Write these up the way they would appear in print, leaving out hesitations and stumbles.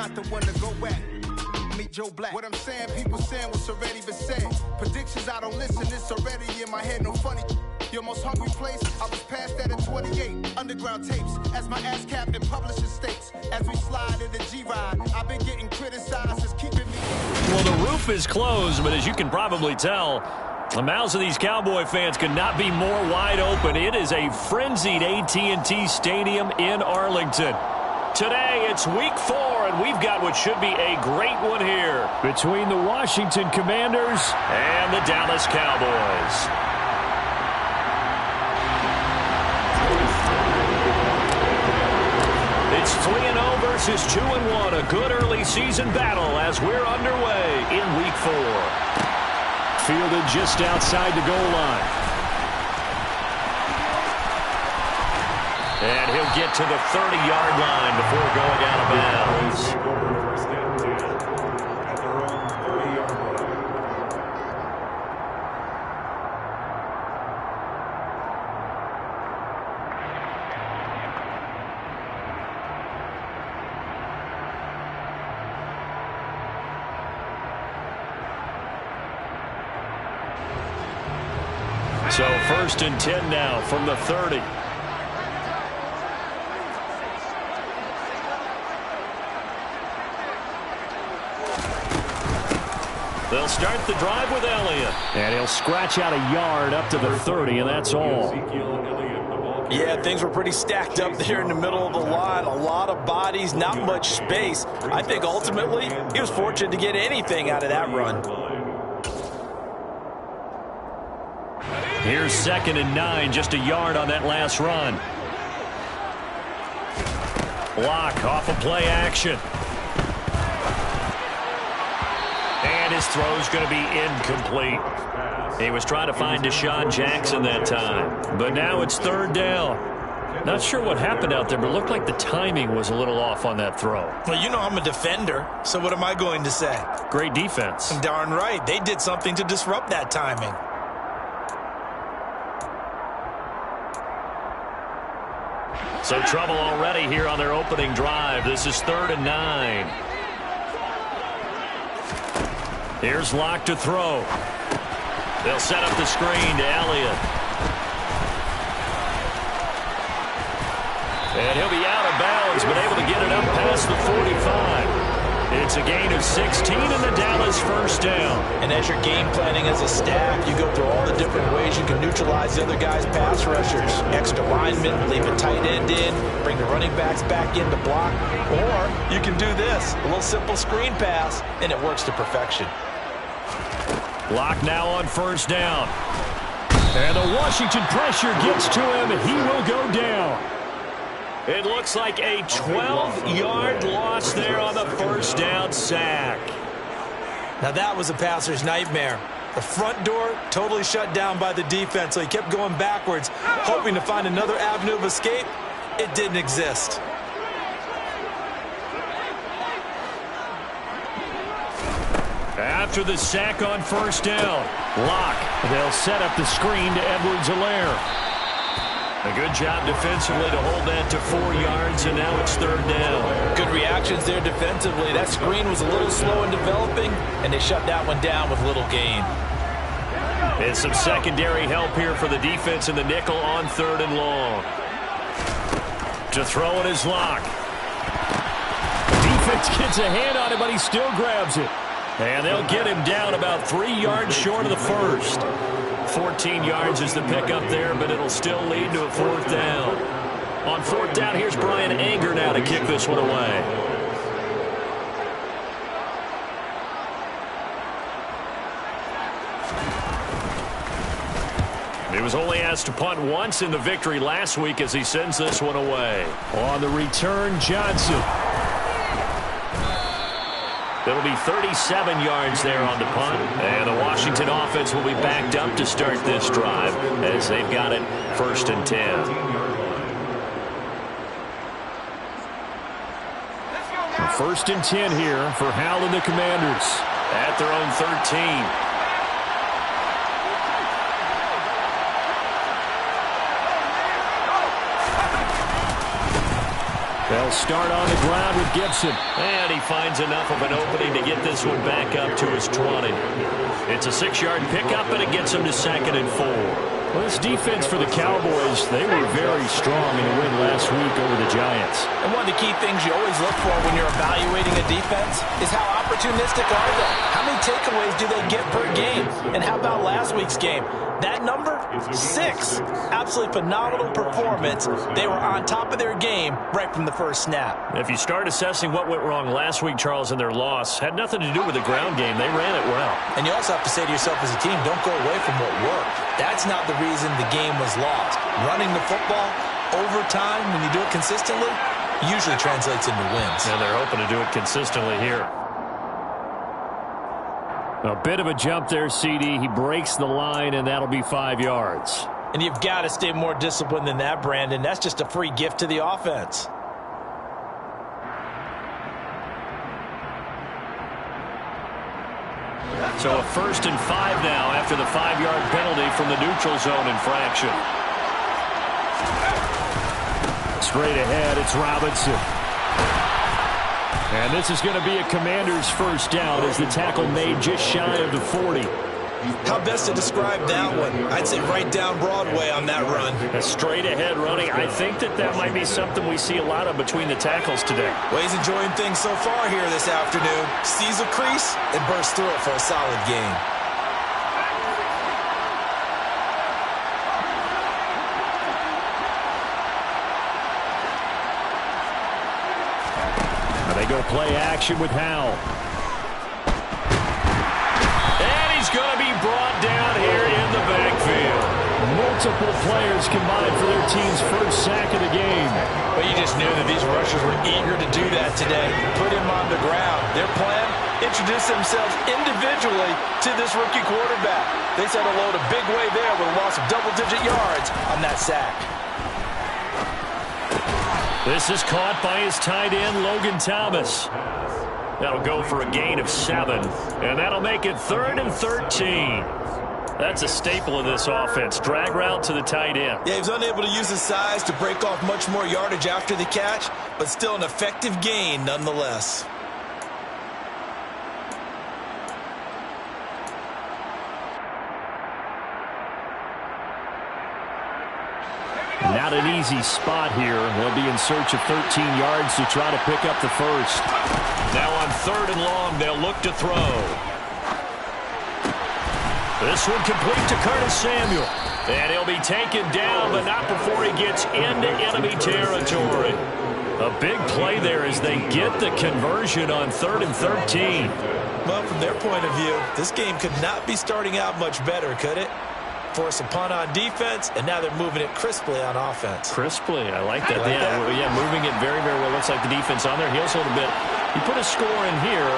not the one to go at. Meet Joe Black. What I'm saying, people saying what's already been said. Predictions, I don't listen, it's already in my head, no funny. Your most hungry place, I was past that at 28. Underground tapes, as my ass captain publishes states. As we slide in the G-Ride, I've been getting criticized as keeping me. Well, the roof is closed, but as you can probably tell, the mouths of these Cowboy fans could not be more wide open. It is a frenzied AT&T Stadium in Arlington. Today, it's week 4, and we've got what should be a great one here between the Washington Commanders and the Dallas Cowboys. It's 3-0 versus 2-1, a good early season battle as we're underway in week 4. Fielded just outside the goal line. And he'll get to the 30-yard line before going out of bounds. So 1st and 10 now from the 30. They'll start the drive with Elliott. And he'll scratch out a yard up to the 30, and that's all. Yeah, things were pretty stacked up there in the middle of the line. A lot of bodies, not much space. I think ultimately he was fortunate to get anything out of that run. Here's 2nd and 9, just a yard on that last run. Block off of play action. And his throw's going to be incomplete. He was trying to find Deshaun Jackson that time. But now it's 3rd down. Not sure what happened out there, but it looked like the timing was a little off on that throw. Well, you know I'm a defender, so what am I going to say? Great defense. Darn right. They did something to disrupt that timing. So trouble already here on their opening drive. This is 3rd and 9. Here's Locke to throw. They'll set up the screen to Elliott. And he'll be out of bounds, but able to get it up past the 45. It's a gain of 16 and the Dallas 1st down. And as you're game planning as a staff, you go through all the different ways you can neutralize the other guy's pass rushers. Extra linemen, leave a tight end in, bring the running backs back in to block. Or you can do this, a little simple screen pass, and it works to perfection. Block now on 1st down. And the Washington pressure gets to him. He will go down. It looks like a 12-yard loss there on the 1st down sack. Now that was a passer's nightmare. The front door totally shut down by the defense, so he kept going backwards, hoping to find another avenue of escape. It didn't exist. After the sack on 1st down, Locke. They'll set up the screen to Edwards-Helaire. A good job defensively to hold that to 4 yards, and now it's 3rd down. Good reactions there defensively. That screen was a little slow in developing, and they shut that one down with little gain. And some secondary help here for the defense in the nickel on 3rd and long. To throw it is Locke. Defense gets a hand on it, but he still grabs it. And they'll get him down about 3 yards short of the 1st. 14 yards is the pickup there, but it'll still lead to a 4th down. On 4th down, here's Brian Anger now to kick this one away. He was only asked to punt once in the victory last week as he sends this one away. On the return, Johnson. It'll be 37 yards there on the punt. And the Washington offense will be backed up to start this drive as they've got it 1st and 10. First and 10 here for Howell and the Commanders at their own 13. They'll start on the ground with Gibson. And he finds enough of an opening to get this one back up to his 20. It's a 6-yard pickup, and it gets him to 2nd and 4. Well, this defense for the Cowboys, they were very strong in the win last week over the Giants. And one of the key things you always look for when you're evaluating a defense is how opportunistic are they? How many takeaways do they get per game? And how about last week's game? That number, 6. Absolutely phenomenal performance. They were on top of their game right from the first snap. If you start assessing what went wrong last week, Charles, in their loss, had nothing to do with the ground game. They ran it well. And you also have to say to yourself as a team, don't go away from what worked. That's not the reason the game was lost. Running the football over time, when you do it consistently, usually translates into wins. And they're hoping to do it consistently here. A bit of a jump there, CD. He breaks the line, and that'll be 5 yards. And you've got to stay more disciplined than that, Brandon. That's just a free gift to the offense. So a 1st and 5 now after the 5-yard penalty from the neutral zone infraction. Straight ahead, it's Robinson. And this is going to be a Commander's first down as the tackle made just shy of the 40. How best to describe that one? I'd say right down Broadway on that run. A straight ahead running. I think that might be something we see a lot of between the tackles today. Well, he's enjoying things so far here this afternoon. Sees a crease and bursts through it for a solid gain. Now they go play action with Howell. Going to be brought down here in the backfield. Multiple players combined for their team's first sack of the game. But you just knew that these rushers were eager to do that today. Put him on the ground. Their plan, introduce themselves individually to this rookie quarterback. They said hello to Big Way there with a loss of double-digit yards on that sack. This is caught by his tight end, Logan Thomas. That'll go for a gain of 7, and that'll make it 3rd and 13. That's a staple of this offense. Drag route to the tight end. Yeah, he was unable to use his size to break off much more yardage after the catch, but still an effective gain nonetheless. Not an easy spot here. They'll be in search of 13 yards to try to pick up the first. Now on 3rd and long, they'll look to throw. This one complete to Curtis Samuel. And he'll be taken down, but not before he gets into enemy territory. A big play there as they get the conversion on 3rd and 13. Well, from their point of view, this game could not be starting out much better, could it? Force a punt on defense, and now they're moving it crisply on offense. Crisply, I like that. Yeah, moving it very, very well. Looks like the defense on their heels a little bit. You put a score in here,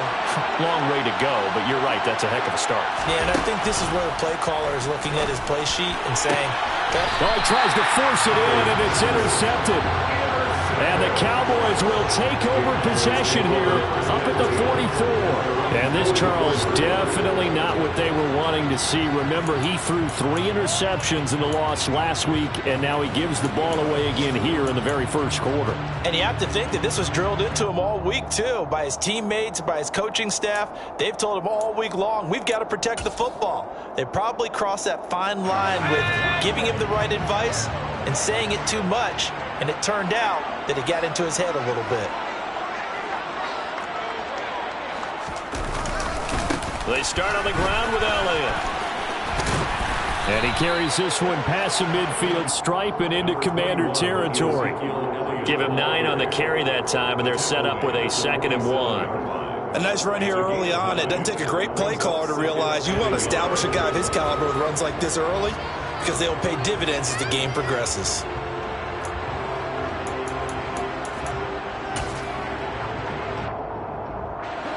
long way to go, but you're right, that's a heck of a start. Yeah, and I think this is where the play caller is looking at his play sheet and saying, he tries to force it in, and it's intercepted. And the Cowboys will take over possession here up at the 44. And this, Charles, definitely not what they were wanting to see. Remember, he threw 3 interceptions in the loss last week, and now he gives the ball away again here in the very first quarter. And you have to think that this was drilled into him all week, too, by his teammates, by his coaching staff. They've told him all week long, we've got to protect the football. They probably crossed that fine line with giving him the right advice and saying it too much. And it turned out that it got into his head a little bit. They start on the ground with Elliott. And he carries this one past the midfield stripe and into Commander territory. Give him 9 on the carry that time, and they're set up with a 2nd and 1. A nice run here early on. It doesn't take a great play caller to realize you want to establish a guy of his caliber with runs like this early because they will pay dividends as the game progresses.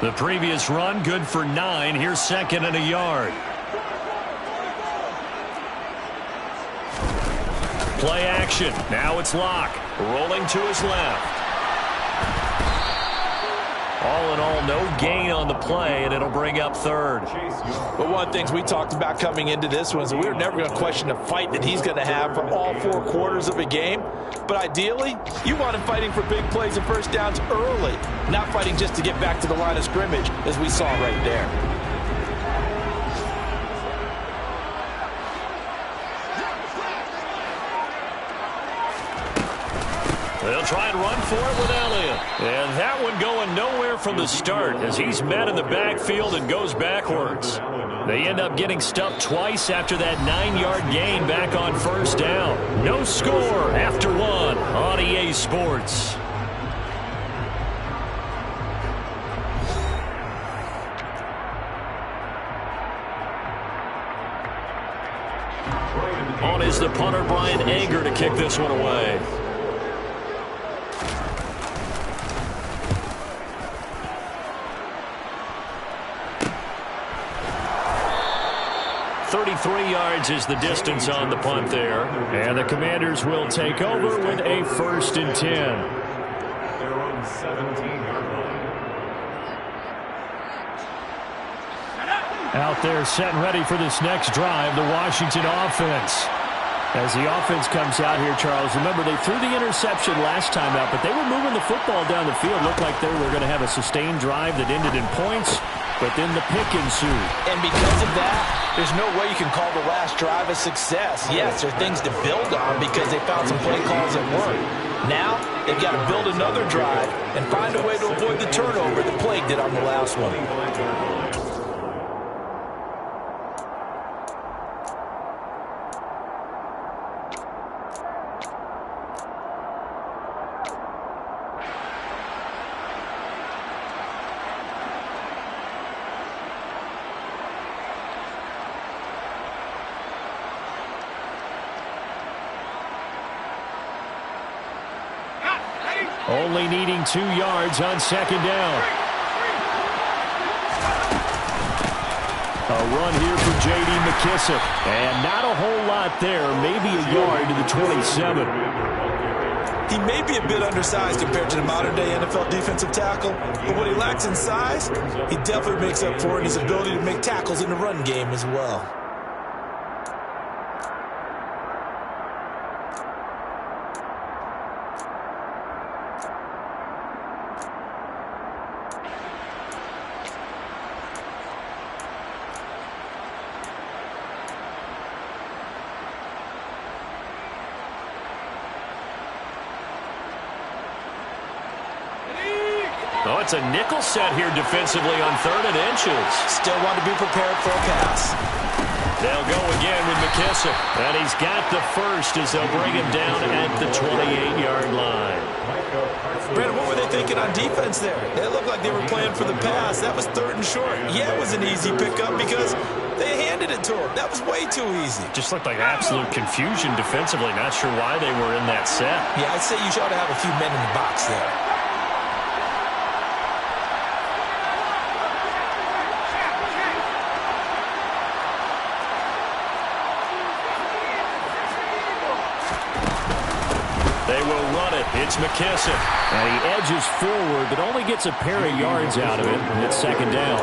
The previous run, good for 9. Here's 2nd and a yard. Play action. Now it's Locke. Rolling to his left. All in all, no gain on the play, and it'll bring up third. But one of the things we talked about coming into this one is that we were never going to question the fight that he's going to have for all 4 quarters of a game. But ideally, you want him fighting for big plays and first downs early, not fighting just to get back to the line of scrimmage, as we saw right there. They'll try and run for it with Elliott. And that one going nowhere from the start as he's met in the backfield and goes backwards. They end up getting stuffed twice after that 9-yard gain back on first down. No score after 1 on EA Sports. On is the punter, Brian Anger, to kick this one away. 33 yards is the distance on the punt there. And the Commanders will take over with a 1st and 10. They're on the 17-yard line. Out there set and ready for this next drive, the Washington offense. As the offense comes out here, Charles, remember they threw the interception last time out, but they were moving the football down the field. Looked like they were going to have a sustained drive that ended in points, but then the pick ensued. And because of that, there's no way you can call the last drive a success. Yes, there are things to build on because they found some play calls that work. Now, they've got to build another drive and find a way to avoid the turnover that plagued it on the last one. Only needing 2 yards on 2nd down. A run here for J.D. McKissick. And not a whole lot there. Maybe a yard to the 27. He may be a bit undersized compared to the modern-day NFL defensive tackle, but what he lacks in size, he definitely makes up for it in his ability to make tackles in the run game as well. Oh, it's a nickel set here defensively on 3rd and inches. Still want to be prepared for a pass. They'll go again with McKissick. And he's got the first as they'll bring him down at the 28-yard line. Brandon, what were they thinking on defense there? They looked like they were playing for the pass. That was 3rd and short. Yeah, it was an easy pickup because they handed it to him. That was way too easy. Just looked like absolute confusion defensively. Not sure why they were in that set. Yeah, I'd say you ought to have a few men in the box there. It's McKissick. And he edges forward, but only gets a pair of yards out of it. And it's 2nd down.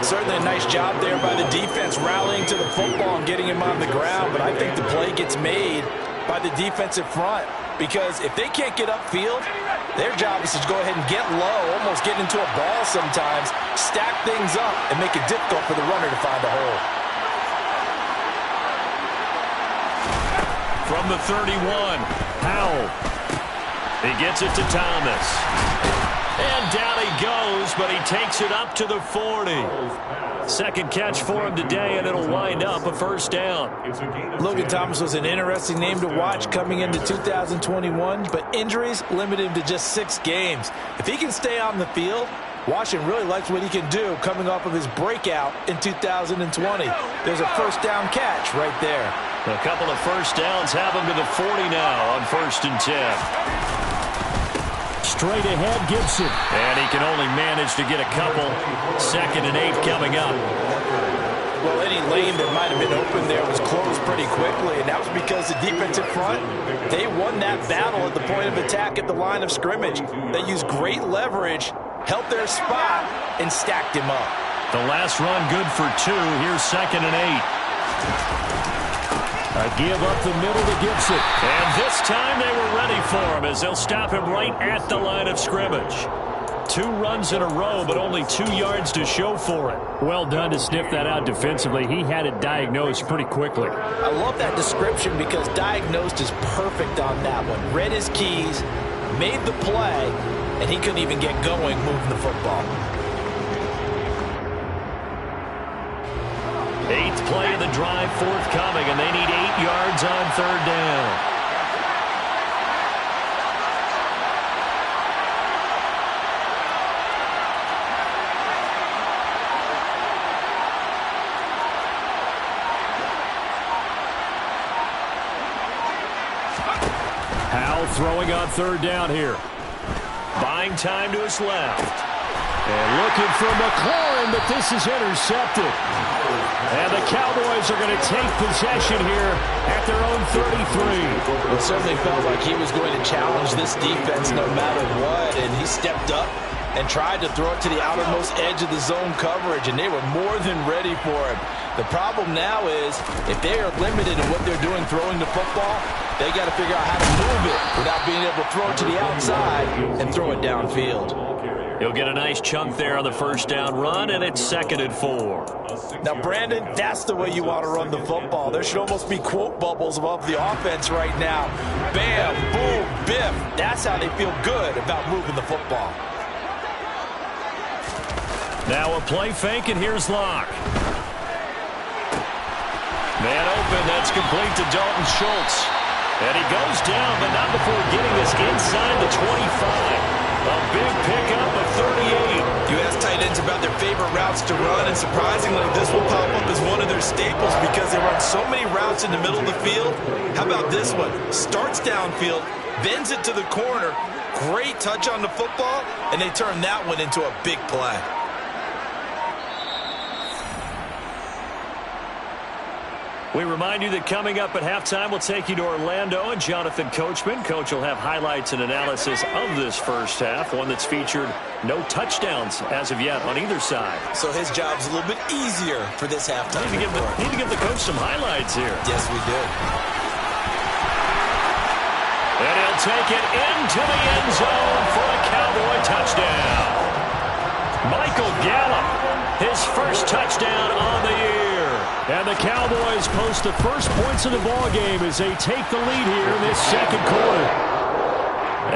Certainly a nice job there by the defense rallying to the football and getting him on the ground. But I think the play gets made by the defensive front. Because if they can't get upfield, their job is to go ahead and get low, almost get into a ball sometimes, stack things up, and make it difficult for the runner to find a hole. From the 31, Powell. He gets it to Thomas. And down he goes, but he takes it up to the 40. 2nd catch for him today, and it'll wind up a 1st down. Logan Thomas was an interesting name to watch coming into 2021, but injuries limited him to just 6 games. If he can stay on the field, Washington really likes what he can do coming off of his breakout in 2020. There's a 1st down catch right there. A couple of 1st downs have him to the 40 now on 1st and 10. Straight ahead, Gibson. And he can only manage to get a couple. 2nd and 8 coming up. Well, any lane that might have been open there was closed pretty quickly, and that was because the defensive front, they won that battle at the point of attack at the line of scrimmage. They used great leverage held their spot, and stacked him up. The last run good for 2. Here's 2nd and 8. A give up the middle to Gibson. And this time they were ready for him as they'll stop him right at the line of scrimmage. 2 runs in a row, but only 2 yards to show for it. Well done to sniff that out defensively. He had it diagnosed pretty quickly. I love that description because diagnosed is perfect on that one. Read his keys, made the play, and he couldn't even get going moving the football. 8th play of the drive forthcoming, and they need 8 yards on 3rd down. Howell throwing on 3rd down here. Buying time to his left. And looking for McLaurin, but this is intercepted. And the Cowboys are going to take possession here at their own 33. It certainly felt like he was going to challenge this defense no matter what, and he stepped up and tried to throw it to the outermost edge of the zone coverage, and they were more than ready for him. The problem now is if they are limited in what they're doing throwing the football, they got to figure out how to move it without being able to throw it to the outside and throw it downfield. He'll get a nice chunk there on the 1st down run, and it's 2nd and 4. Now, Brandon, that's the way you want to run the football. There should almost be quote bubbles above the offense right now. Bam, boom, biff. That's how they feel good about moving the football. Now a play fake, and here's Locke. Man open, that's complete to Dalton Schultz. And he goes down, but not before getting this inside the 25. A big pickup of 38. You ask tight ends about their favorite routes to run, and surprisingly, this will pop up as one of their staples because they run so many routes in the middle of the field. How about this one? Starts downfield, bends it to the corner, great touch on the football, and they turn that one into a big play. We remind you that coming up at halftime, we'll take you to Orlando and Jonathan Coachman. Coach will have highlights and analysis of this first half, one that's featured no touchdowns as of yet on either side. So his job's a little bit easier for this halftime. Need to give the coach some highlights here. Yes, we do. And he'll take it into the end zone for a Cowboy touchdown. Michael Gallup, his first touchdown on the year. And the Cowboys post the first points of the ball game as they take the lead here in this 2nd quarter.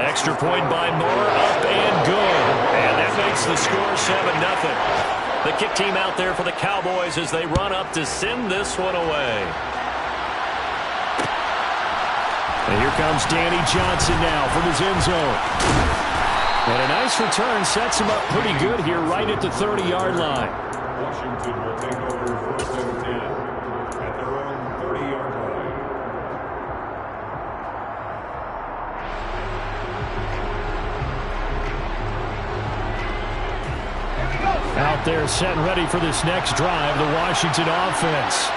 Extra point by Moore, up and good. And that makes the score 7-0. The kick team out there for the Cowboys as they run up to send this one away. And here comes Danny Johnson now from his end zone. And a nice return sets him up pretty good here right at the 30-yard line. Washington will take over 1st and 10 at their own 30-yard line. Out there set and ready for this next drive, the Washington offense.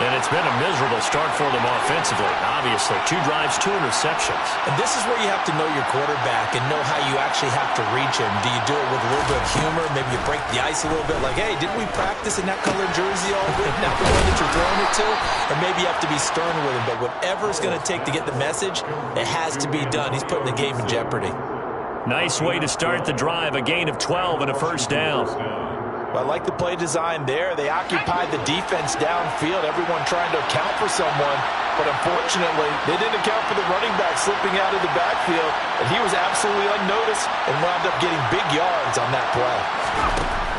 And it's been a miserable start for them offensively, obviously. 2 drives, 2 interceptions. And this is where you have to know your quarterback and know how you actually have to reach him. Do you do it with a little bit of humor? Maybe you break the ice a little bit like, hey, didn't we practice in that colored jersey all week? Not the one that you're throwing it to? Or maybe you have to be stern with him. But whatever it's going to take to get the message, it has to be done. He's putting the game in jeopardy. Nice way to start the drive. A gain of 12 and a 1st down. I like the play design there. They occupied the defense downfield, everyone trying to account for someone. But unfortunately, they didn't account for the running back slipping out of the backfield, and he was absolutely unnoticed and wound up getting big yards on that play.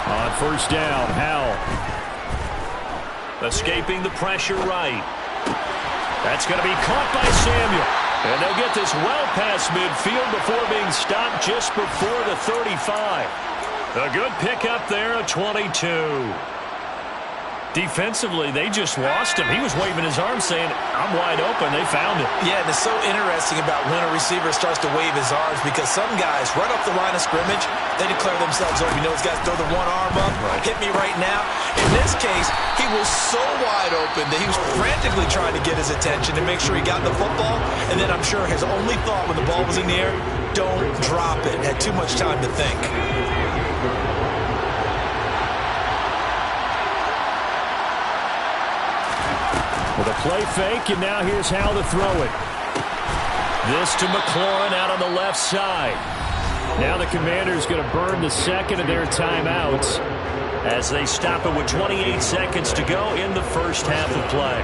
On 1st down, Howell. Escaping the pressure right. That's going to be caught by Samuel. And they'll get this well past midfield before being stopped just before the 35. A good pickup there, a 22. Defensively, they just lost him. He was waving his arms saying, I'm wide open. They found him. Yeah, and it's so interesting about when a receiver starts to wave his arms because some guys, right off the line of scrimmage, they declare themselves open. You know, those guys throw the one arm up, hit me right now. In this case, he was so wide open that he was frantically trying to get his attention to make sure he got the football. And then I'm sure his only thought when the ball was in the air, don't drop it. Had too much time to think. Play fake, and now here's how to throw it. This to McLaurin out on the left side. Now the Commanders going to burn the second of their timeouts as they stop it with 28 seconds to go in the first half of play.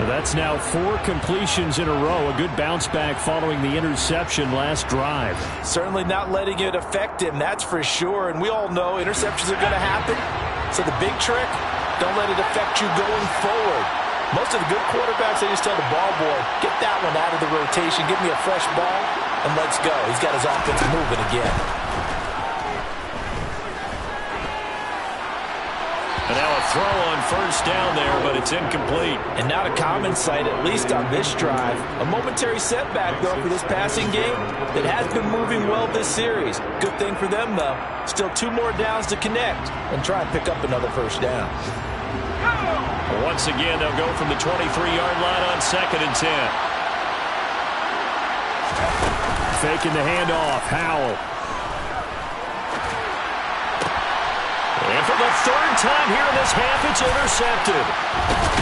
That's now 4 completions in a row. A good bounce back following the interception last drive. Certainly not letting it affect him, that's for sure. And we all know interceptions are going to happen. So the big trick, don't let it affect you going forward. Most of the good quarterbacks, they just tell the ball boy, get that one out of the rotation, give me a fresh ball, and let's go. He's got his offense moving again. And now a throw on first down there, but it's incomplete. And not a common sight, at least on this drive. A momentary setback, though, for this passing game that has been moving well this series. Good thing for them, though. Still 2 more downs to connect and try and pick up another first down. Once again, they'll go from the 23-yard line on 2nd and 10. Faking the handoff, Howell. And for the 3rd time here in this half, it's intercepted.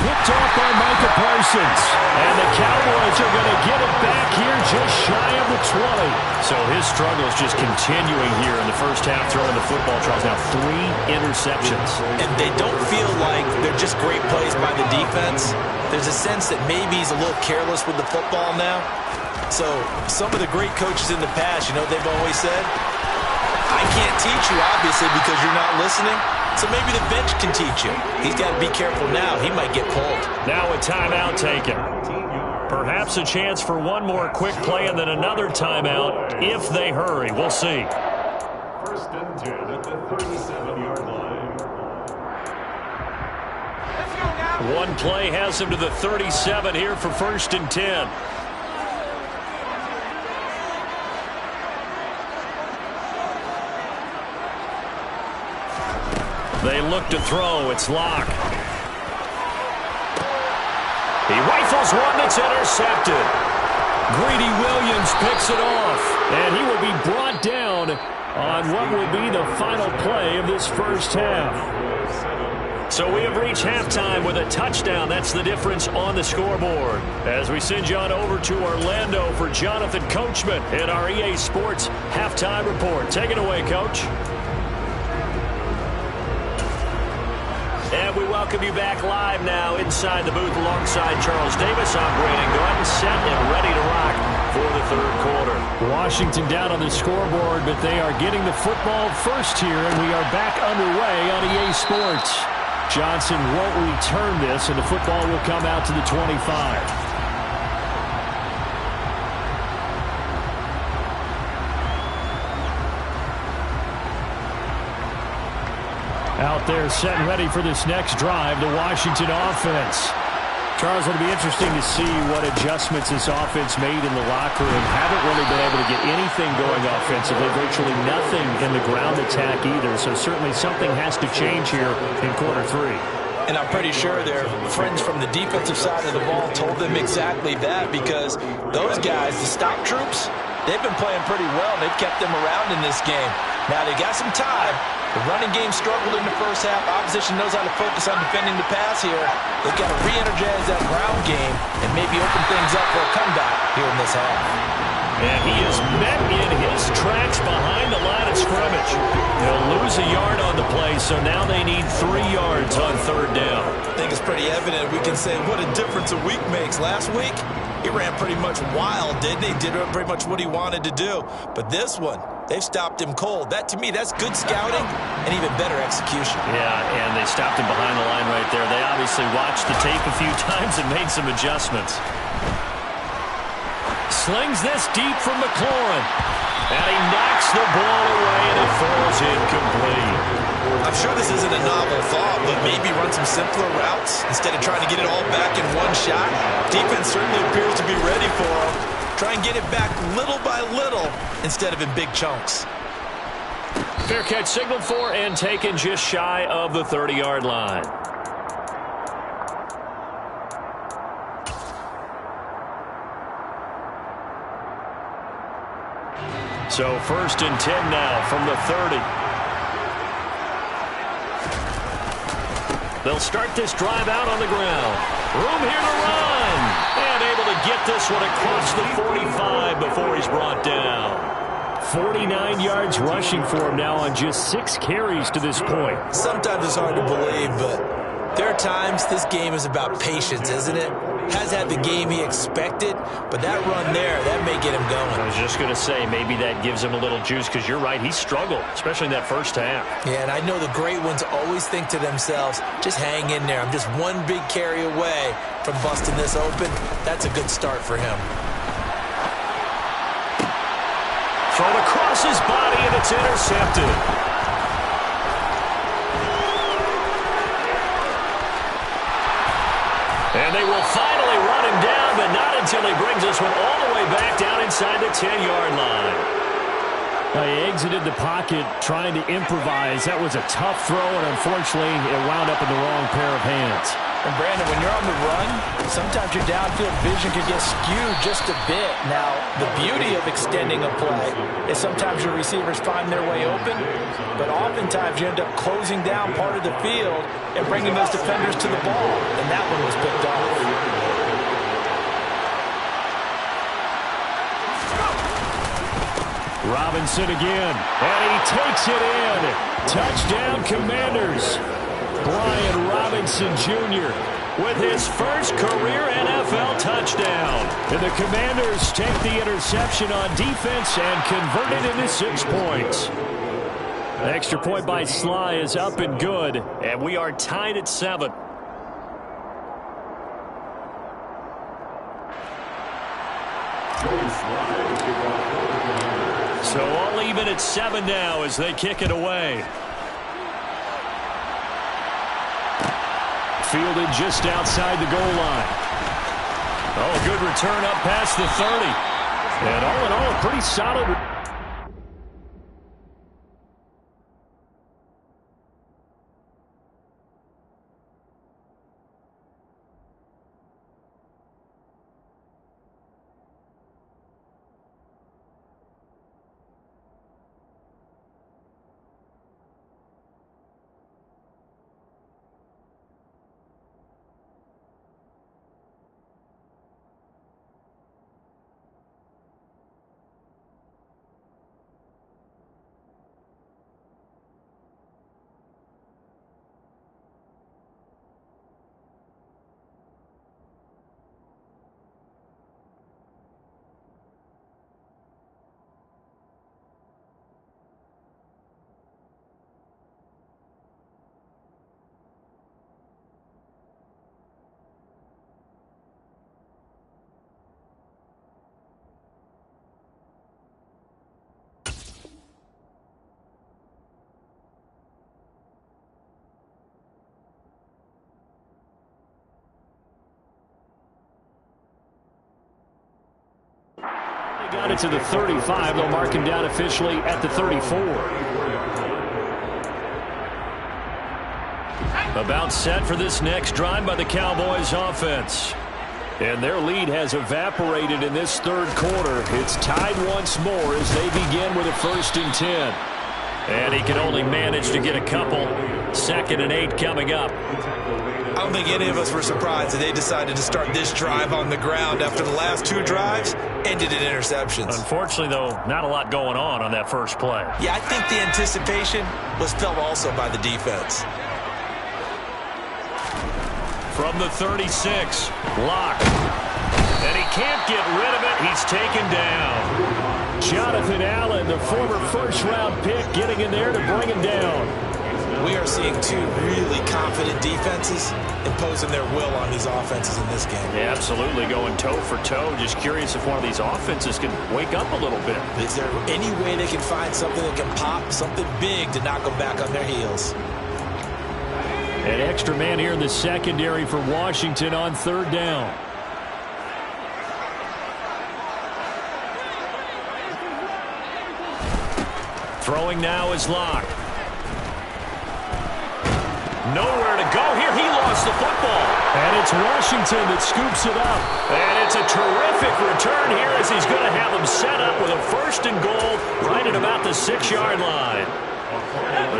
Picked off by Micah Parsons. And the Cowboys are going to get it back here just shy of the 20. So his struggle is just continuing here in the first half, throwing the football. Charles, now 3 interceptions. And they don't feel like they're just great plays by the defense. There's a sense that maybe he's a little careless with the football now. So some of the great coaches in the past, you know what they've always said? I can't teach you, obviously, because you're not listening. So maybe the bench can teach you. He's got to be careful now. He might get pulled. Now a timeout taken. Perhaps a chance for one more quick play and then another timeout if they hurry. We'll see. 1st and 10 at the 37-yard line. One play has him to the 37 here for 1st and 10. They look to throw. It's Locke. He rifles one that's intercepted. Greedy Williams picks it off. And he will be brought down on what will be the final play of this first half. So we have reached halftime with a touchdown. That's the difference on the scoreboard. As we send you on over to Orlando for Jonathan Coachman in our EA Sports Halftime Report. Take it away, Coach. And we welcome you back live now inside the booth alongside Charles Davis. I'm Brandon Gordon, set and ready to rock for the 3rd quarter. Washington down on the scoreboard, but they are getting the football first here, and we are back underway on EA Sports. Johnson won't return this, and the football will come out to the 25. Out there set and ready for this next drive, the Washington offense. Charles, it'll be interesting to see what adjustments this offense made in the locker room. Haven't really been able to get anything going offensively, virtually nothing in the ground attack either. So certainly something has to change here in quarter 3. And I'm pretty sure their friends from the defensive side of the ball told them exactly that, because those guys, the stop troops, they've been playing pretty well. They've kept them around in this game. Now they got some time. The running game struggled in the first half. Opposition knows how to focus on defending the pass here. They've got to re-energize that ground game and maybe open things up for a comeback here in this half. And he is met in his tracks behind the line of scrimmage. They'll lose a yard on the play, so now they need 3 yards on 3rd down. I think it's pretty evident. We can say what a difference a week makes. Last week, he ran pretty much wild, didn't he? Did pretty much what he wanted to do. But this one, they've stopped him cold. That, to me, that's good scouting and even better execution. Yeah, and they stopped him behind the line right there. They obviously watched the tape a few times and made some adjustments. Slings this deep from McLaurin. And he knocks the ball away, and it falls incomplete. I'm sure this isn't a novel thought, but maybe run some simpler routes instead of trying to get it all back in one shot. Defense certainly appears to be ready for him. Try and get it back little by little instead of in big chunks. Fair catch signaled for and taken just shy of the 30-yard line. So 1st and 10 now from the 30. They'll start this drive out on the ground. Room here to run. And able to get this one across the 45 before he's brought down. 49 yards rushing for him now on just 6 carries to this point. Sometimes it's hard to believe, but there are times this game is about patience, isn't it? Has had the game he expected, but that run there, that may get him going. I was just going to say, maybe that gives him a little juice, because you're right, he struggled, especially in that first half. Yeah, and I know the great ones always think to themselves, just hang in there. I'm just one big carry away from busting this open. That's a good start for him. Thrown across his body, and it's intercepted. And they will finally run him down, but not until he brings this one all the way back down inside the 10-yard line. He exited the pocket trying to improvise. That was a tough throw, and unfortunately, it wound up in the wrong pair of hands. And Brandon, when you're on the run, sometimes your downfield vision can get skewed just a bit. Now, the beauty of extending a play is sometimes your receivers find their way open, but oftentimes you end up closing down part of the field and bringing those defenders to the ball, and that one was picked off. Robinson again, and he takes it in. Touchdown, Commanders. Brian Robinson Jr. with his first career NFL touchdown. And the Commanders take the interception on defense and convert it into 6 points. An extra point by Sly is up and good, and we are tied at 7. So all even at 7 now as they kick it away. Fielded just outside the goal line. Oh, good return up past the 30. And all in all, a pretty solid. Got it to the 35. They'll mark him down officially at the 34. About set for this next drive by the Cowboys offense. And their lead has evaporated in this third quarter. It's tied once more as they begin with a 1st and 10. And he can only manage to get a couple. 2nd and 8 coming up. I don't think any of us were surprised that they decided to start this drive on the ground after the last 2 drives ended in interceptions. Unfortunately, though, not a lot going on that first play. Yeah, I think the anticipation was felt also by the defense. From the 36, Locke. And he can't get rid of it. He's taken down. Jonathan Allen, the former first-round pick, getting in there to bring him down. We are seeing 2 really confident defenses imposing their will on these offenses in this game. Yeah, absolutely, going toe for toe. Just curious if one of these offenses can wake up a little bit. Is there any way they can find something that can pop, something big to knock them back on their heels? An extra man here in the secondary for Washington on 3rd down. Throwing now is Locke. Nowhere to go here. He lost the football. And it's Washington that scoops it up. And it's a terrific return here as he's going to have them set up with a 1st and goal right at about the 6-yard line.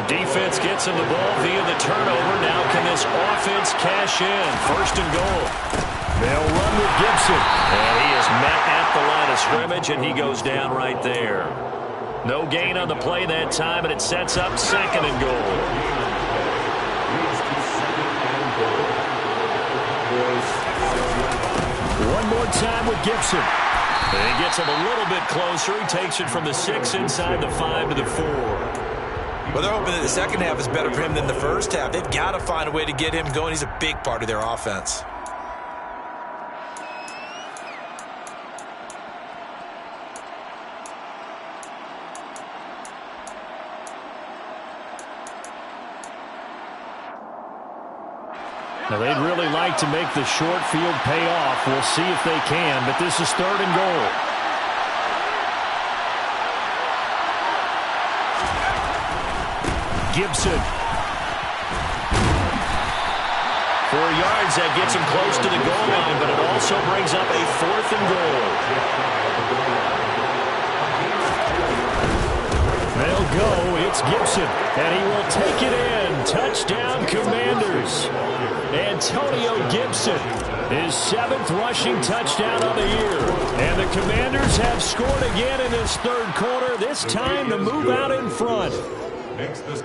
The Defense gets him the ball via the turnover. Now can this offense cash in? First and goal. They'll run with Gibson. And he is met at the line of scrimmage, and he goes down right there. No gain on the play that time, and it sets up second and goal. One more time with Gibson. And he gets him a little bit closer. He takes it from the 6 inside the 5 to the 4. Well, they're hoping that the second half is better for him than the first half. They've got to find a way to get him going. He's a big part of their offense. Now, they'd really like to make the short field pay off. We'll see if they can, but this is third and goal. Gibson. 4 yards, that gets him close to the goal line, but it also brings up a fourth and goal. They'll go. It's Gibson, and he will take it in. Touchdown, Commanders. Antonio Gibson, his 7th rushing touchdown of the year. And the Commanders have scored again in this third quarter, this time to move out in front.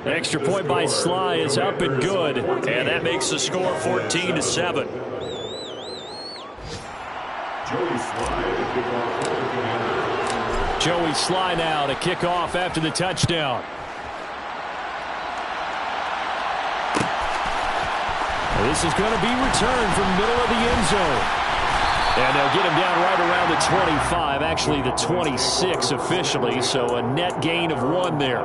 Extra point by Sly is up and good, and that makes the score 14-7. Joey Sly now to kick off after the touchdown. This is going to be returned from middle of the end zone. And they'll get him down right around the 25, actually the 26 officially, so a net gain of 1 there.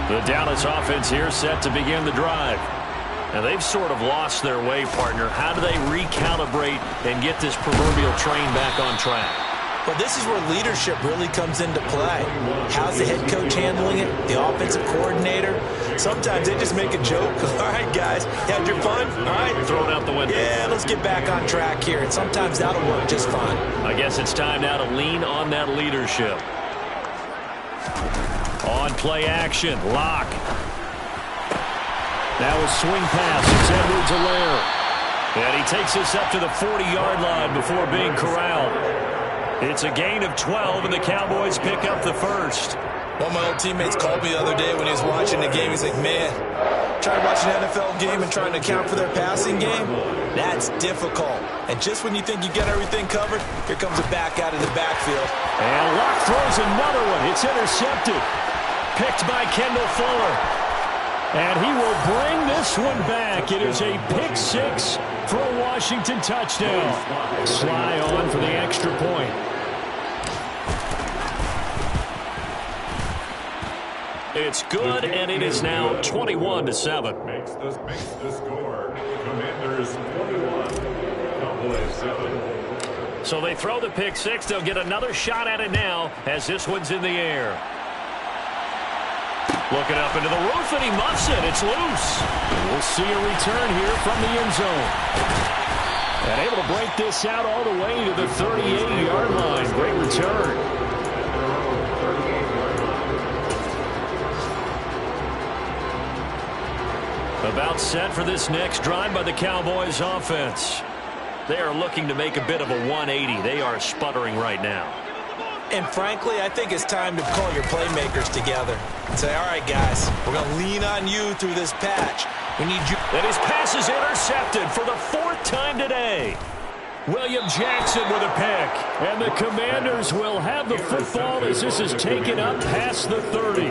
The Dallas offense here set to begin the drive. Now, they've sort of lost their way, partner. How do they recalibrate and get this proverbial train back on track? Well, this is where leadership really comes into play. How's the head coach handling it? The offensive coordinator? Sometimes they just make a joke. All right, guys, you had your fun? All right. Throw it out the window. Yeah, let's get back on track here. And sometimes that'll work just fine. I guess it's time now to lean on that leadership. On play action, Locke. Now a swing pass. It's Edwards-Helaire. And he takes this up to the 40-yard line before being corralled. It's a gain of 12, and the Cowboys pick up the first. One of my old teammates called me the other day when he was watching the game. He's like, man, trying to watch an NFL game and trying to account for their passing game, that's difficult. And just when you think you get everything covered, here comes a back out of the backfield. And Locke throws another one. It's intercepted. Picked by Kendall Fuller. And he will bring this one back. It is a pick 6 for a Washington touchdown. Sly on for the extra point. It's good, and it is now 21-7. Makes the score. Commanders 21, Cowboys 7. So they throw the pick 6. They'll get another shot at it now as this one's in the air. Looking up into the roof, and he muffs it. It's loose. We'll see a return here from the end zone. And able to break this out all the way to the 38-yard line. Great return. About set for this next drive by the Cowboys offense. They are looking to make a bit of a 180. They are sputtering right now. And frankly, I think it's time to call your playmakers together and say, all right, guys, we're going to lean on you through this patch. We need you. And his pass is intercepted for the 4th time today. William Jackson with a pick. And the Commanders will have the football as this is taken up past the 30.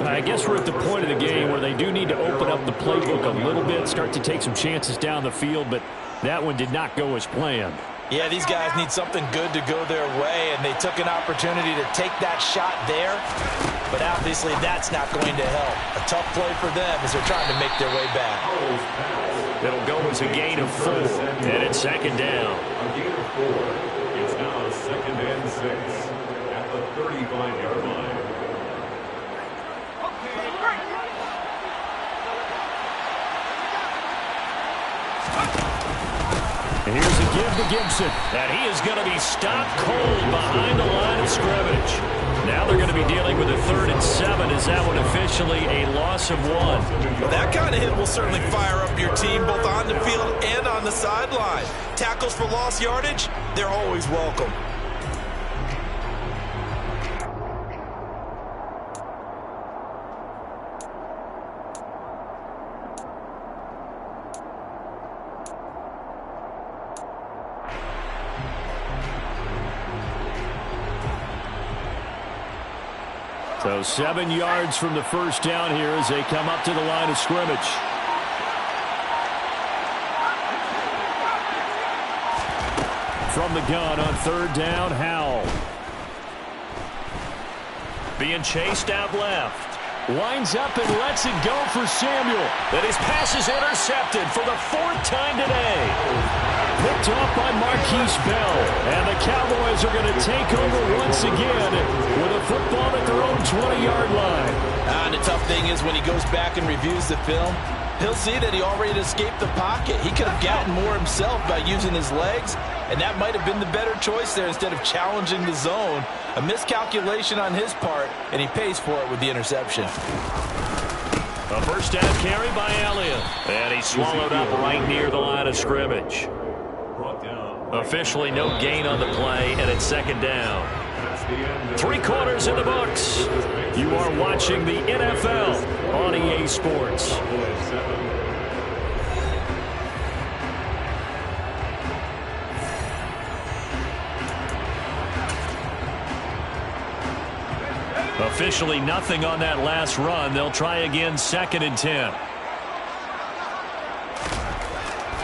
I guess we're at the point of the game where they do need to open up the playbook a little bit, start to take some chances down the field, but that one did not go as planned. Yeah, these guys need something good to go their way, and they took an opportunity to take that shot there. But obviously, that's not going to help. A tough play for them as they're trying to make their way back. It'll go as a gain of 4, and it's second down. A gain of 4. It's now 2nd and 6 at the 35-yard line. And here's a give to Gibson. And he is going to be stopped cold behind the line of scrimmage. Now they're going to be dealing with a 3rd and 7. Is that one officially a loss of 1? Well, that kind of hit will certainly fire up your team both on the field and on the sideline. Tackles for lost yardage, they're always welcome. So 7 yards from the first down here as they come up to the line of scrimmage. From the gun on 3rd down, Howell. Being chased out left. Winds up and lets it go for Samuel. And his pass is intercepted for the 4th time today. Picked off by Marquise Bell. And the Cowboys are going to take over once again with a football at their own 20-yard line. And the tough thing is when he goes back and reviews the film, he'll see that he already escaped the pocket. He could have gotten more himself by using his legs, and that might have been the better choice there instead of challenging the zone. A miscalculation on his part, and he pays for it with the interception. A first down carry by Elliott. And he's swallowed up right near the line of scrimmage. Officially no gain on the play, and it's 2nd down. 3 quarters in the books. You are watching the NFL on EA Sports. Officially nothing on that last run. They'll try again, 2nd and 10.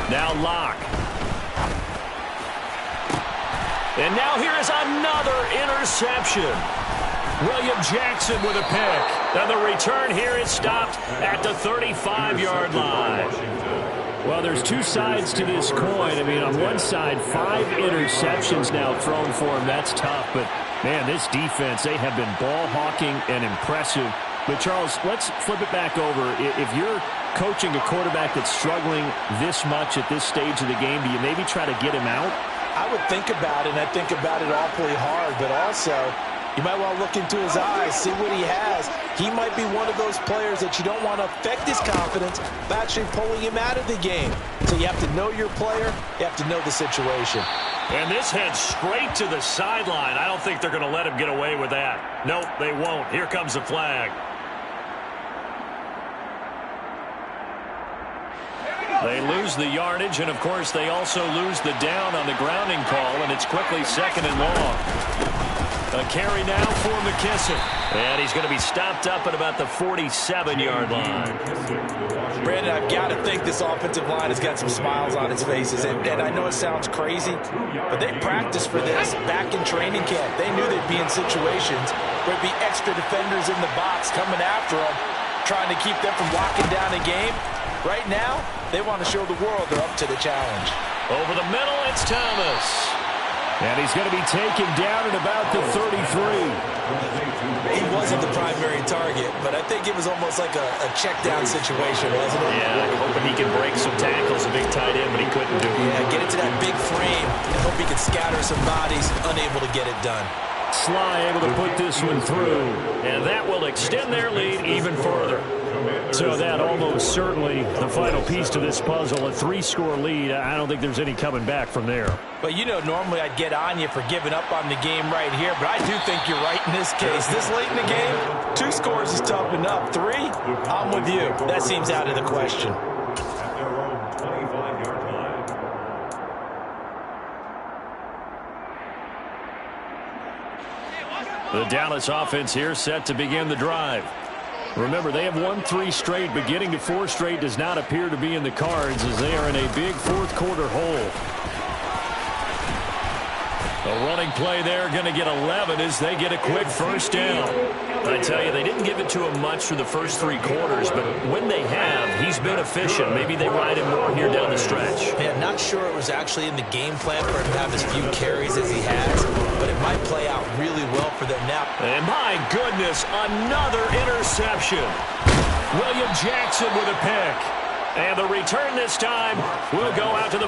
Now Locke. And now here is another interception. William Jackson with a pick. And the return here is stopped at the 35-yard line. Well, there's 2 sides to this coin. I mean, on one side, 5 interceptions now thrown for him. That's tough. But, man, this defense, they have been ball hawking and impressive. But, Charles, let's flip it back over. If you're coaching a quarterback that's struggling this much at this stage of the game, do you maybe try to get him out? I would think about it, and I think about it awfully hard, but also you might want to look into his eyes, see what he has. He might be one of those players that you don't want to affect his confidence by actually pulling him out of the game. So you have to know your player. You have to know the situation. And this heads straight to the sideline. I don't think they're going to let him get away with that. Nope, they won't. Here comes the flag. They lose the yardage, and, of course, they also lose the down on the grounding call, and it's quickly 2nd and long. A carry now for McKissick. And he's going to be stopped up at about the 47-yard line. Brandon, I've got to think this offensive line has got some smiles on its faces. And I know it sounds crazy, but they practiced for this back in training camp. They knew they'd be in situations where there'd be extra defenders in the box coming after them, trying to keep them from locking down a game. Right now, they want to show the world they're up to the challenge. Over the middle, it's Thomas. And he's going to be taken down at about the 33. He wasn't the primary target, but I think it was almost like a check-down situation, wasn't it? Yeah, hoping he can break some tackles, a big tight end, but he couldn't do it. Yeah, get into that big frame and hope he can scatter some bodies, unable to get it done. Sly able to put this one through. And that will extend their lead even further. So that almost certainly the final piece to this puzzle, a 3-score lead. I don't think there's any coming back from there. But, you know, normally I'd get on you for giving up on the game right here, but I do think you're right in this case. This late in the game, 2 scores is tough enough. 3, I'm with you. That seems out of the question. The Dallas offense here set to begin the drive. Remember, they have won 3 straight, but getting to 4 straight does not appear to be in the cards as they are in a big 4th quarter hole. A running play there, going to get 11 as they get a quick first down. I tell you, they didn't give it to him much for the first 3 quarters, but when they have, he's been efficient. Maybe they ride him more here down the stretch. Yeah, I'm not sure it was actually in the game plan for him to have as few carries as he has, but it might play out really well for them now. And my goodness, another interception. William Jackson with a pick. And the return this time will go out to the...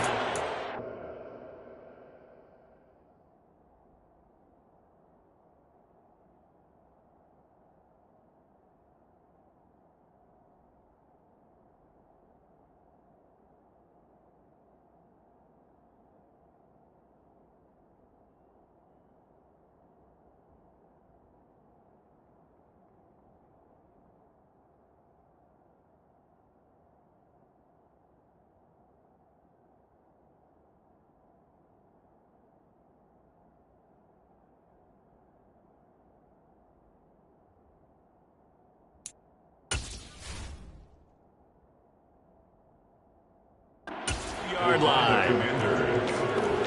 40-yard line.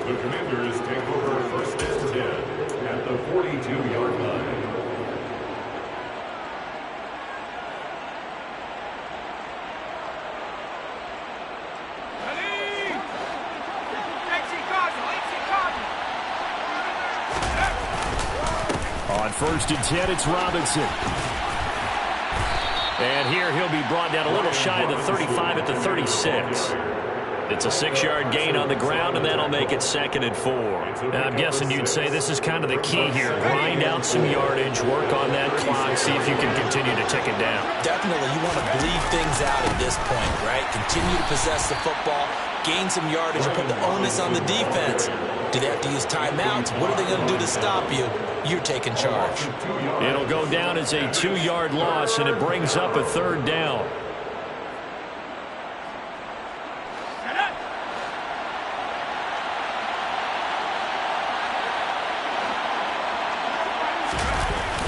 The Commanders take over first and 10 at the 42-yard line. On first and 10, it's Robinson. And here he'll be brought down a little shy of the 35 at the 36. It's a 6-yard gain on the ground, and that'll make it 2nd and 4. Now, I'm guessing you'd say this is kind of the key here. Grind out some yardage, work on that clock, see if you can continue to tick it down. Definitely, you want to bleed things out at this point, right? Continue to possess the football, gain some yardage, and put the onus on the defense. Do they have to use timeouts? What are they going to do to stop you? You're taking charge. It'll go down as a 2-yard loss, and it brings up a 3rd down.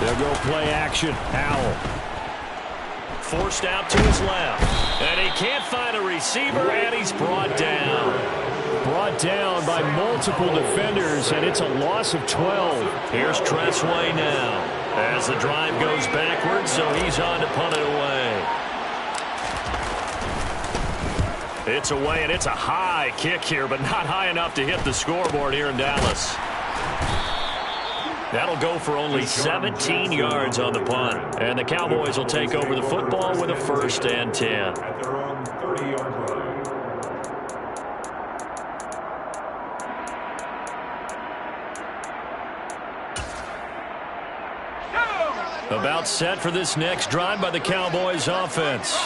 They'll go play action. Howell. Forced out to his left. And he can't find a receiver, and he's brought down. Brought down by multiple defenders, and it's a loss of 12. Here's Tressway now as the drive goes backwards, so he's on to punt it away. It's away, and it's a high kick here, but not high enough to hit the scoreboard here in Dallas. That'll go for only 17 yards on the punt. And the Cowboys will take over the football with a 1st and 10. At their own 30-yard line. About set for this next drive by the Cowboys offense.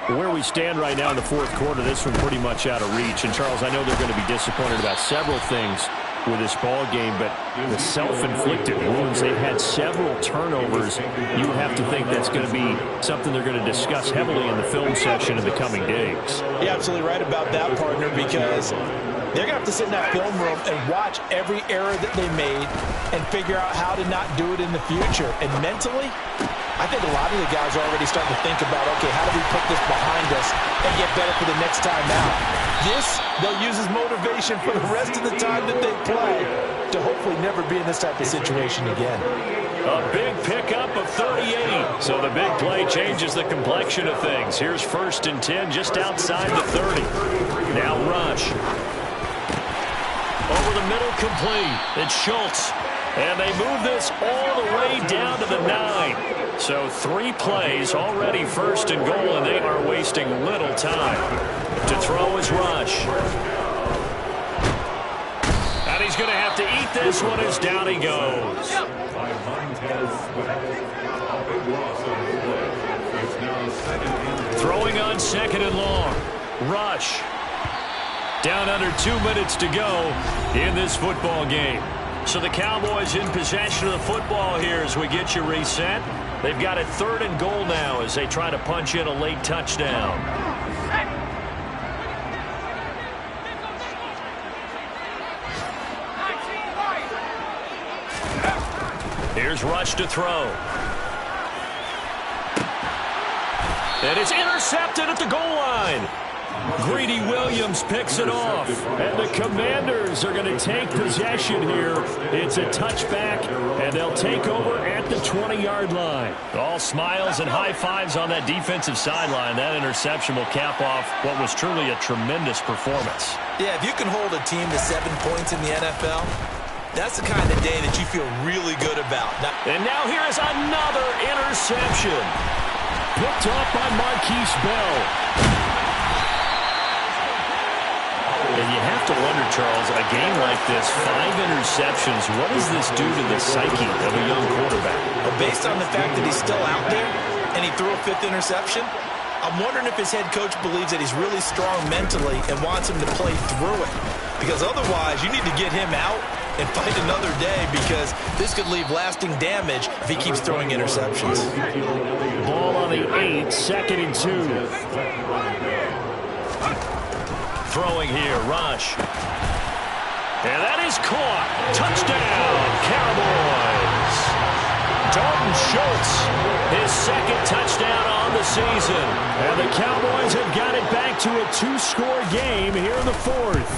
Where we stand right now in the 4th quarter, this one pretty much out of reach. And, Charles, I know they're going to be disappointed about several things with this ball game, but the self-inflicted wounds, they've had several turnovers. You have to think that's going to be something they're going to discuss heavily in the film session in the coming days. You're absolutely right about that, partner, because they're going to have to sit in that film room and watch every error that they made and figure out how to not do it in the future. And mentally, I think a lot of the guys are already starting to think about, okay, how do we put this behind us and get better for the next time out? This, they'll use as motivation for the rest of the time that they play to hopefully never be in this type of situation again. A big pickup of 38. So the big play changes the complexion of things. Here's 1st and 10 just outside the 30. Now Rush. Over the middle, complete. It's Schultz. And they move this all the way down to the 9. So 3 plays, already 1st and goal, and they are wasting little time. To throw is Rush. And he's going to have to eat this one as down he goes. Throwing on 2nd and long. Rush. Down under 2 minutes to go in this football game. So the Cowboys in possession of the football here as we get you reset. They've got it 3rd and goal now as they try to punch in a late touchdown. Here's Rush to throw. And it's intercepted at the goal line. Greedy Williams picks it off. And the Commanders are going to take possession here. It's a touchback, and they'll take over at the 20-yard line. All smiles and high fives on that defensive sideline. That interception will cap off what was truly a tremendous performance. Yeah, if you can hold a team to 7 points in the NFL, that's the kind of day that you feel really good about. And now here is another interception. Picked up by Marquise Bell. And you have to wonder, Charles, a game like this, 5 interceptions, what does this do to the psyche of a young quarterback? Well, based on the fact that he's still out there and he threw a 5th interception, I'm wondering if his head coach believes that he's really strong mentally and wants him to play through it. Because otherwise, you need to get him out and fight another day, because this could leave lasting damage if he keeps throwing interceptions. Ball on the 8, 2nd and 2. Throwing here, Rush. And that is caught. Touchdown, Cowboys. Dalton Schultz, his 2nd touchdown on on the season. And the Cowboys have got it back to a 2-score game here in the fourth.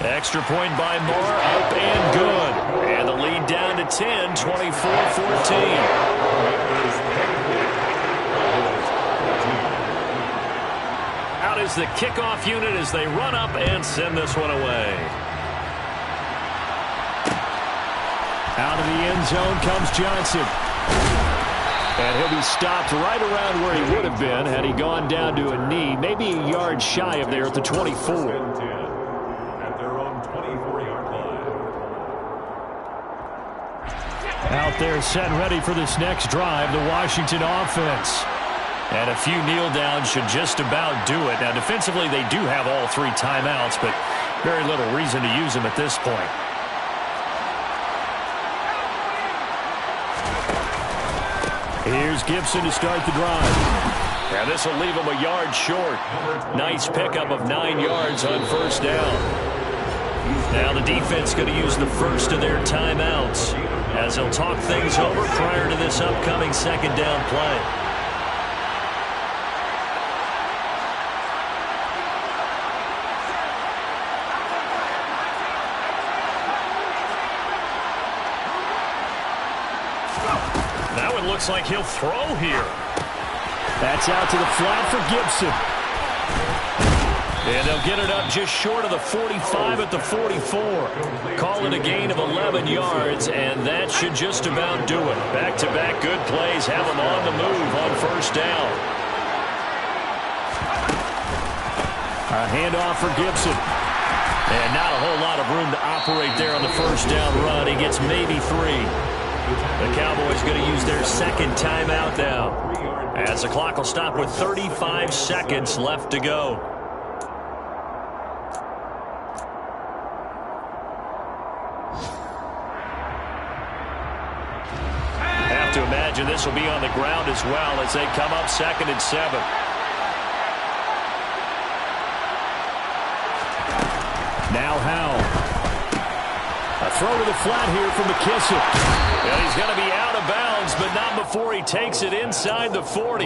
Extra point by Moore, up and good. And the lead down to 10, 24-14. Out is the kickoff unit as they run up and send this one away. Out of the end zone comes Johnson. And he'll be stopped right around where he would have been had he gone down to a knee, maybe a yard shy of there at the 24. Out there set and ready for this next drive, the Washington offense. And a few kneel downs should just about do it. Now, defensively, they do have all 3 timeouts, but very little reason to use them at this point. Here's Gibson to start the drive. And this will leave him a yard short. Nice pickup of 9 yards on first down. Now the defense going to use the first of their timeouts as they'll talk things over prior to this upcoming second down play. That one looks like he'll throw here. That's out to the flat for Gibson. And they'll get it up just short of the 45 at the 44. Call it a gain of 11 yards, and that should just about do it. Back-to-back good plays have them on the move on first down. A handoff for Gibson. And not a whole lot of room to operate there on the first down run. He gets maybe 3. The Cowboys going to use their second timeout now, as the clock will stop with 35 seconds left to go. Have to imagine this will be on the ground as well as they come up 2nd and 7. Now Howell. A throw to the flat here from McKissick. And he's going to be out of bounds, but not before he takes it inside the 40.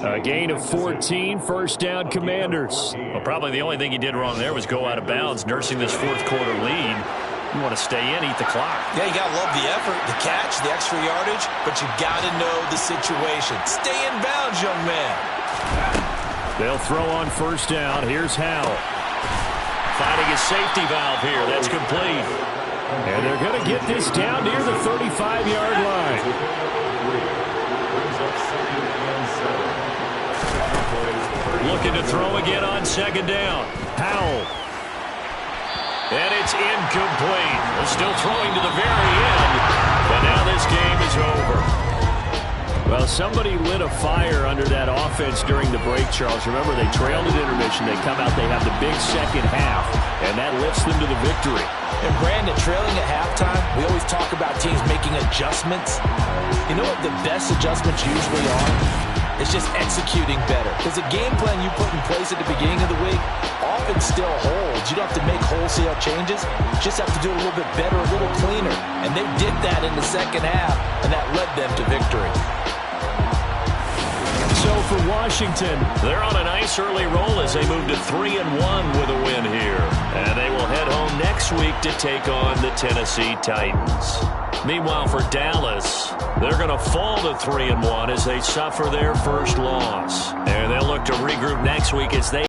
A gain of 14, first down Commanders. Well, probably the only thing he did wrong there was go out of bounds, nursing this fourth-quarter lead. You want to stay in, eat the clock. Yeah, you got to love the effort, the catch, the extra yardage, but you got to know the situation. Stay in bounds, young man. They'll throw on first down. Here's Howell. Finding his safety valve here. That's complete. And they're going to get this down near the 35-yard line. Looking to throw again on second down. Howell. And it's incomplete. They're still throwing to the very end. And now this game is over. Well, somebody lit a fire under that offense during the break, Charles. Remember, they trailed at intermission. They come out, they have the big second half, and that lifts them to the victory. And Brandon, trailing at halftime, we always talk about teams making adjustments. You know what the best adjustments usually are? It's just executing better. Because the game plan you put in place at the beginning of the week often still holds. You don't have to make wholesale changes. You just have to do it a little bit better, a little cleaner. And they did that in the second half, and that led them to victory. So for Washington, they're on a nice early roll as they move to 3-1 with a win here. And they will head home next week to take on the Tennessee Titans. Meanwhile, for Dallas, they're going to fall to 3-1 as they suffer their first loss. And they'll look to regroup next week as they